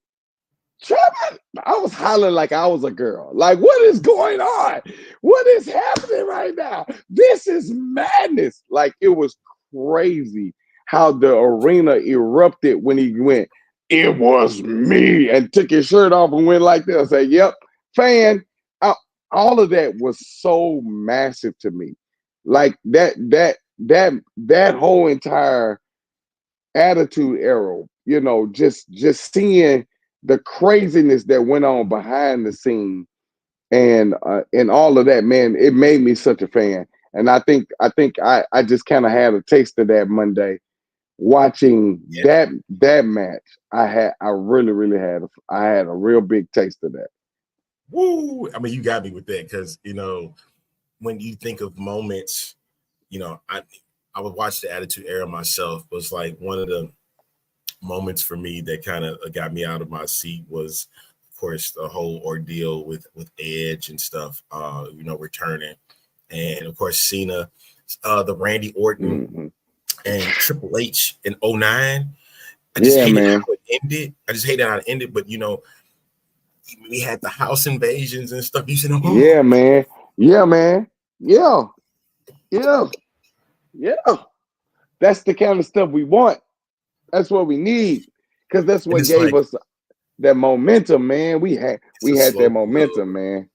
Trevor, I was hollering like I was a girl. Like, what is going on? What is happening right now? This is madness. Like, it was crazy how the arena erupted when he went, "It was me," and took his shirt off and went like this. I said, "Yep, fan." All of that was so massive to me. Like that whole entire Attitude Era, you know, just seeing the craziness that went on behind the scene and all of that, man, it made me such a fan. And I think I just kind of had a taste of that Monday watching that match. I really had a real big taste of that. Woo! I mean, you got me with that because, you know, when you think of moments, you know, I would watch the Attitude Era myself. It was like one of the moments for me that kind of got me out of my seat was, of course, the whole ordeal with Edge and stuff, you know, returning. And, of course, Cena, the Randy Orton and Triple H in 2009. I just hated how it ended. How it ended, but, you know, we had the house invasions and stuff. You said, "Oh, yeah, man. Yeah, man. Yeah. That's the kind of stuff we want. That's what we need, because that's what gave us that momentum, man. We had that momentum, man.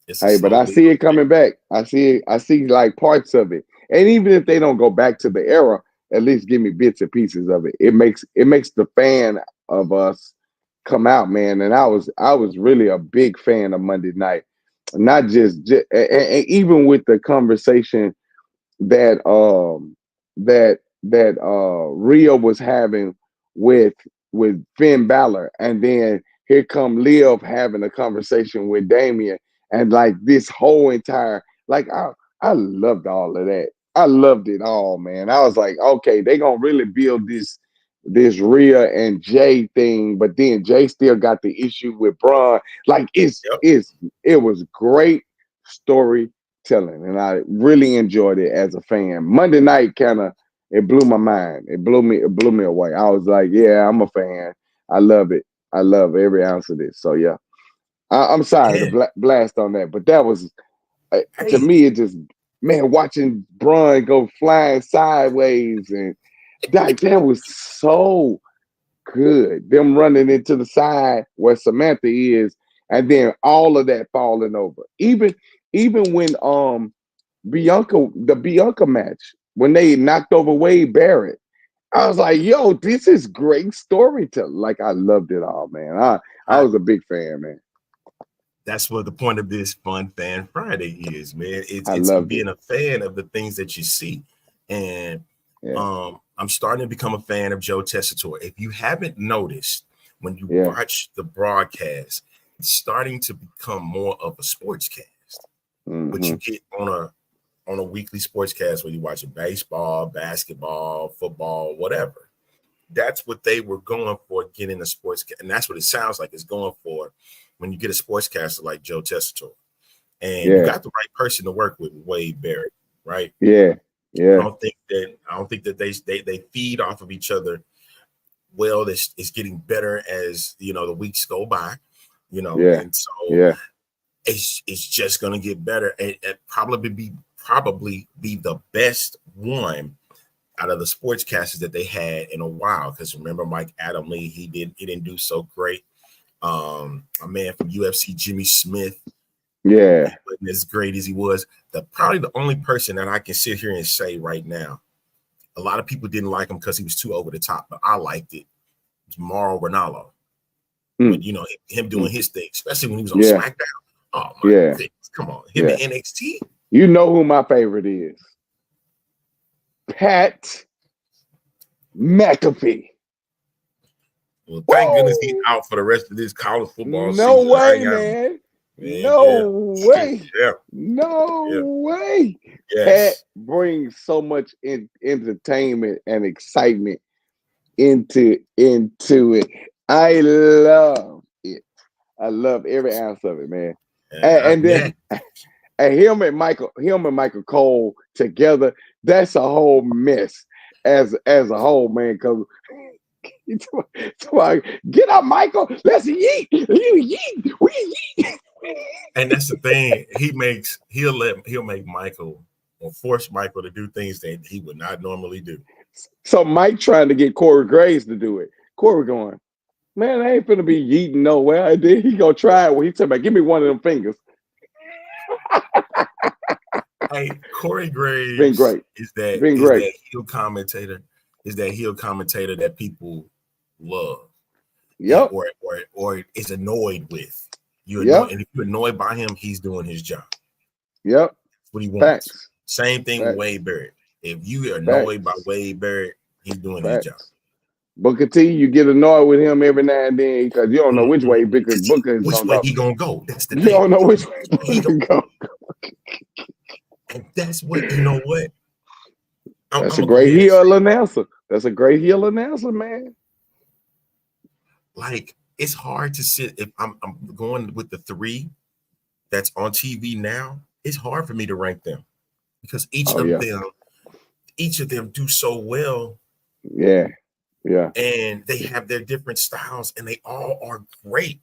Hey, but I see it coming back. I see like parts of it, and even if they don't go back to the era, at least give me bits and pieces of it. It makes the fan of us come out, man. And I was really a big fan of Monday night, not just and even with the conversation that Rhea was having with Finn Balor, and then here come Liv having a conversation with Damian, and like this whole entire, like, I loved all of that. I loved it all, man. I was like, okay, they gonna really build this Rhea and Jay thing, but then Jay still got the issue with Braun. Like, it was great storytelling, and I really enjoyed it as a fan. Monday night it blew my mind. It blew me away. I was like, yeah, I'm a fan. I love it. I love every ounce of this. So yeah, I'm sorry to blast on that, but that was to me, it just, man, watching Braun go flying sideways, and that was so good. Them running into the side where Samantha is, and then all of that falling over. Even when the Bianca match, when they knocked over Wade Barrett, I was like, yo, this is great storytelling. Like, I loved it all, man. I was a big fan, man. That's what the point of this Fun Fan Friday is, man. It's being a fan of the things that you see. And I'm starting to become a fan of Joe Tessitore. If you haven't noticed, when you watch the broadcast, it's starting to become more of a sportscast. What you get on a weekly sportscast when you're watching baseball, basketball, football, whatever. That's what they were going for, getting a sportscast. And that's what it sounds like it's going for when you get a sportscaster like Joe Tessitore. And you got the right person to work with Wade Barrett, right? Yeah. I don't think that they feed off of each other well. It's getting better as, you know, the weeks go by, you know, and so it's just gonna get better, and probably be the best one out of the sportscasters that they had in a while. Because remember, Mike Adam Lee, he didn't do so great. A man from UFC, Jimmy Smith, he wasn't as great as he was. Probably the only person that I can sit here and say right now, a lot of people didn't like him because he was too over the top, but I liked it. It's Mauro Ranallo. But, you know, him doing his thing, especially when he was on SmackDown. Oh my goodness, come on, him in NXT. You know who my favorite is? Pat McAfee. Well, thank goodness he's out for the rest of this college football no season. Way, man. No way. Yeah. No way. Yes. Pat brings so much entertainment and excitement into it. I love it. I love every ounce of it, man. And then him and Michael Cole together, that's a whole mess as a whole, man. Because get up, Michael. Let's yeet. You yeet. We yeet. And that's the thing. He'll make Michael or force Michael to do things that he would not normally do. So Mike trying to get Corey Graves to do it. Corey going, man, I ain't finna be yeeting nowhere. And then he gonna try it when he talking about, give me one of them fingers. Hey, Corey Graves been great. Is that heel commentator that people love. Yep. Or is annoyed with. And if you're annoyed by him, he's doing his job. Yep. That's what he wants. Facts. Same thing with Wade Barrett. If you are annoyed by Wade Barrett, he's doing his job. Booker T, you get annoyed with him every now and then because you don't know which way Booker is he gonna go. That's the thing. You don't know which way he gonna go. And that's what That's a great heel announcer. That's a great heel announcer, man. Like, it's hard to sit if I'm going with the three that's on TV now. It's hard for me to rank them because each of them do so well. Yeah. And they have their different styles, and they all are great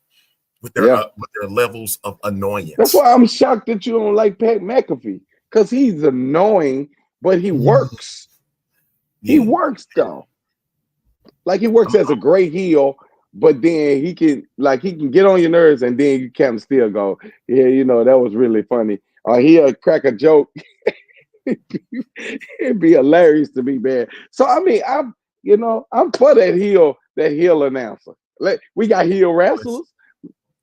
with their levels of annoyance. That's why I'm shocked that you don't like Pat McAfee, because he's annoying, but he works. Yeah. He works though. Like, he works as a great heel, but then he can get on your nerves, and then you can still go, yeah, that was really funny. Or he'll crack a joke. It'd be hilarious to me, man. So I mean, I'm for that heel announcer. We got heel wrestlers.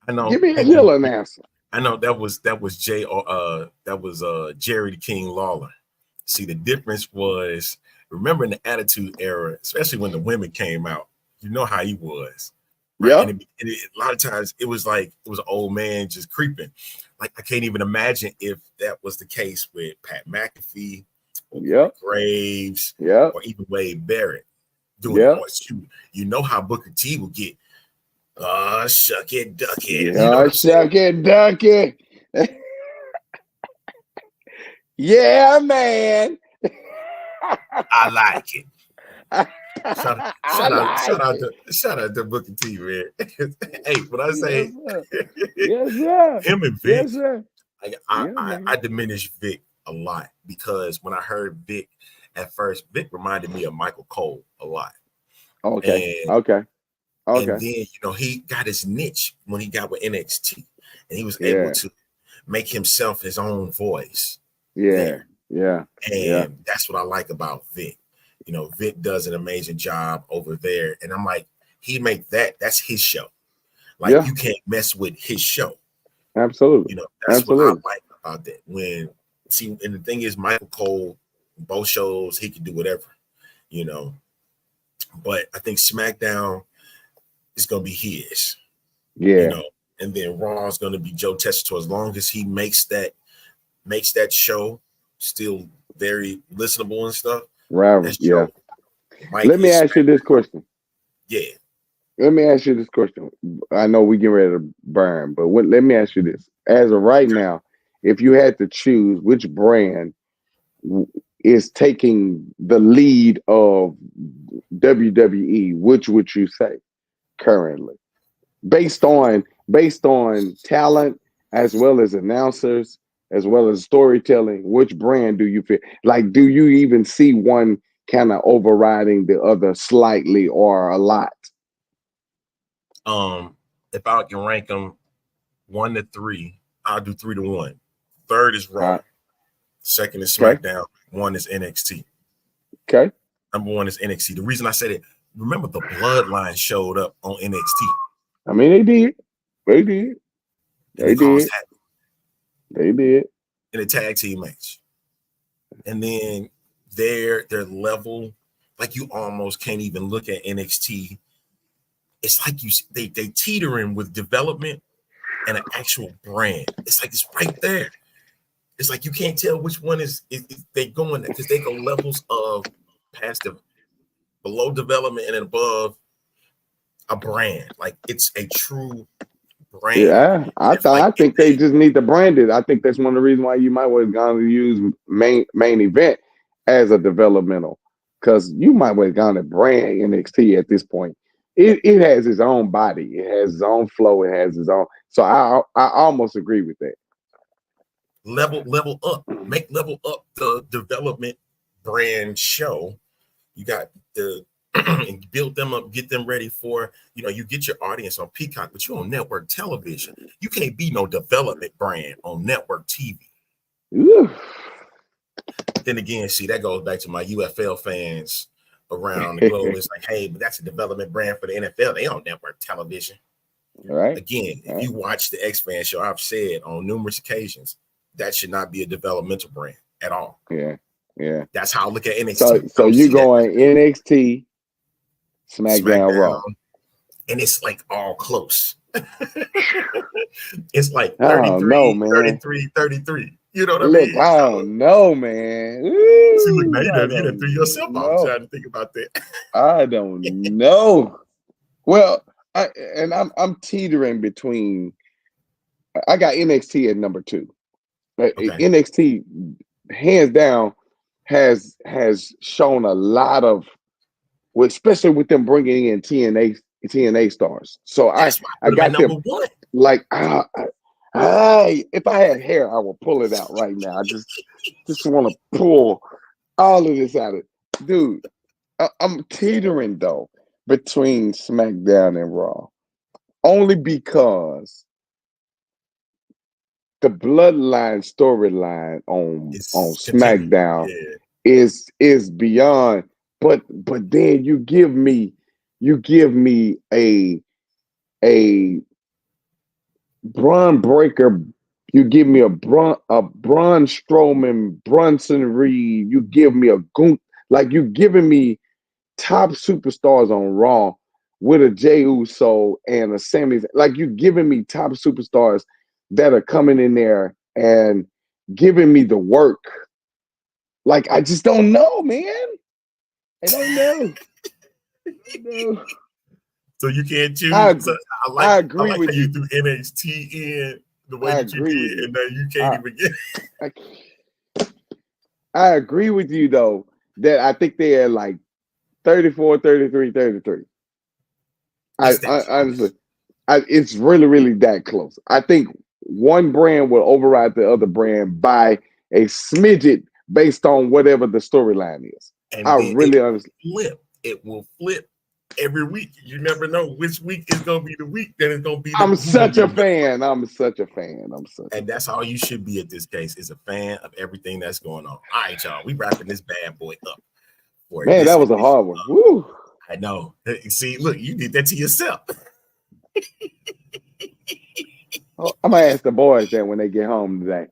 I know. Give me a heel announcer. I know that was Jerry the King Lawler. See, the difference was, remember in the Attitude Era, especially when the women came out, you know how he was. Right? Yeah. And a lot of times it was like it was an old man just creeping. Like, I can't even imagine if that was the case with Pat McAfee or Graves or even Wade Barrett doing it. You know how Booker T will get, shuck it, duck it. Shuck it, duck it. Yeah, man. I like it. Shout out to Booker T, man. Hey, when I say yes, sir. Him and Vic, yes, sir. I diminish Vic a lot, because when I heard Vic at first, Vic reminded me of Michael Cole a lot. Okay. And then, he got his niche when he got with NXT, and he was able to make himself his own voice. Yeah. And that's what I like about Vic. Vic does an amazing job over there. And I'm like, that's his show. Like, you can't mess with his show. Absolutely. That's what I like about that. And the thing is, Michael Cole, both shows, he can do whatever, But I think SmackDown is going to be his. Yeah. And then Raw is going to be Joe Tessitore, as long as he makes that show still very listenable and stuff. Right. Yeah. Let me ask you this question. Yeah. Let me ask you this question. I know we get ready to burn, but let me ask you this. As of right now, if you had to choose which brand is taking the lead of WWE, which would you say currently? Based on talent, as well as announcers, as well as storytelling, which brand do you feel like? Do you even see one kind of overriding the other slightly or a lot? If I can rank them 1 to 3, I'll do 3 to 1. Third is Raw. Second is SmackDown. 1 is NXT. Okay. Number 1 is NXT. The reason I said it, remember the Bloodline showed up on NXT. I mean, they did. They did. in a tag team match. And then their level, like you almost can't even look at NXT. It's like they teetering with development and an actual brand. It's like it's right there. It's like you can't tell which one is they going because they go levels of past the below development and above a brand. Like it's a true brand. Yeah, I think they just need to brand it. I think that's one of the reasons why you might well gone to use main event as a developmental, because you might well gone to brand NXT at this point. It has its own body, it has its own flow, it has its own. So I almost agree with that. Level up, level up the development brand show. You got the and build them up, get them ready for, you get your audience on Peacock, but you're on network television. You can't be no development brand on network TV. Ooh. Then again, see, that goes back to my UFL fans around the globe. It's like, hey, but that's a development brand for the NFL. They on network television. All right. Again, if you watch the X-Fan show, I've said on numerous occasions, that should not be a developmental brand at all. Yeah. That's how I look at NXT. So you going NXT, SmackDown, Raw. And it's like all close. It's like 33. You know what I mean? I don't know, man. Ooh, see, look, now you done threw yourself off trying to think about that. I don't know. Well, I'm teetering between. I got NXT at number 2. Okay. NXT, hands down, has shown a lot of, especially with them bringing in TNA stars. So I got them. One. Like, if I had hair, I would pull it out right now. I just want to pull all of this out of it. Dude, I'm teetering, though, between SmackDown and Raw. Only because the Bloodline storyline on SmackDown is beyond. But then you give me a Braun Breaker, you give me a Braun Strowman, Bronson Reed, you give me a Gunther, like you giving me top superstars on Raw with a Jey Uso and a Sami, like you giving me top superstars that are coming in there and giving me the work. Like I just don't know, man. I don't know. So you can't choose. I agree with you. Threw NXT in the way that you did, and now you can't even get it. I agree with you, though, that I think they are like 34, 33, 33. Honestly, it's really, really that close. I think one brand will override the other brand by a smidget based on whatever the storyline is. And I really understand. It will flip every week. You never know which week is going to be the week that is going to be. I'm such a fan. And that's all you should be at this case, is a fan of everything that's going on. All right, y'all. We wrapping this bad boy up. Man, that was a hard one. Woo. I know. See, look, you did that to yourself. I'm gonna ask the boys that when they get home today.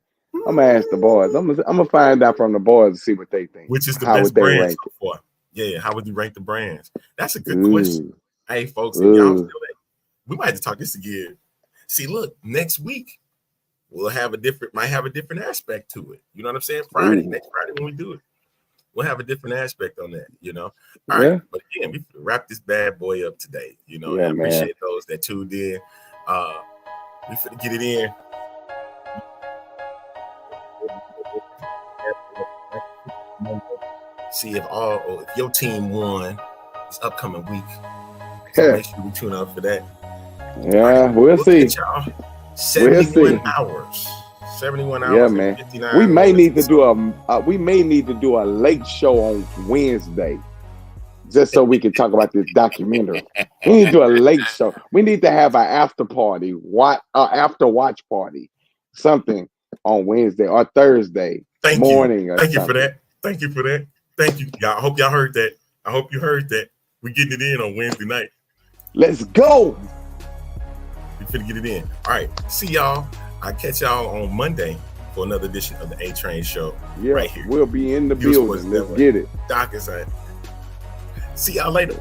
I'm gonna ask the boys. I'm gonna find out from the boys to see what they think. Which is the best brand so far? Yeah, how would you rank the brands? That's a good question. Hey, folks, if y'all feel that, we might have to talk this again. See, look, next week we'll have a different aspect to it. You know what I'm saying? Next Friday when we do it, we'll have a different aspect on that. All right. But again, we wrap this bad boy up today. I appreciate those that tuned in. We finna get it in. See if your team won this upcoming week. So make sure we tune up for that. Yeah, we'll see. 71 hours. 71 hours. Yeah, man. We may need to do a late show on Wednesday, just so we can talk about this documentary. We need to do a late show. We need to have an after party, after watch party, something on Wednesday or Thursday morning. Thank you for that. Thank you. Y'all, I hope y'all heard that. I hope you heard that. We're getting it in on Wednesday night. Let's go. We finna get it in. All right. See y'all. I'll catch y'all on Monday for another edition of the A Train Show. Yeah, right here. We'll be in the building. Let's get it. Doc is like, see y'all later.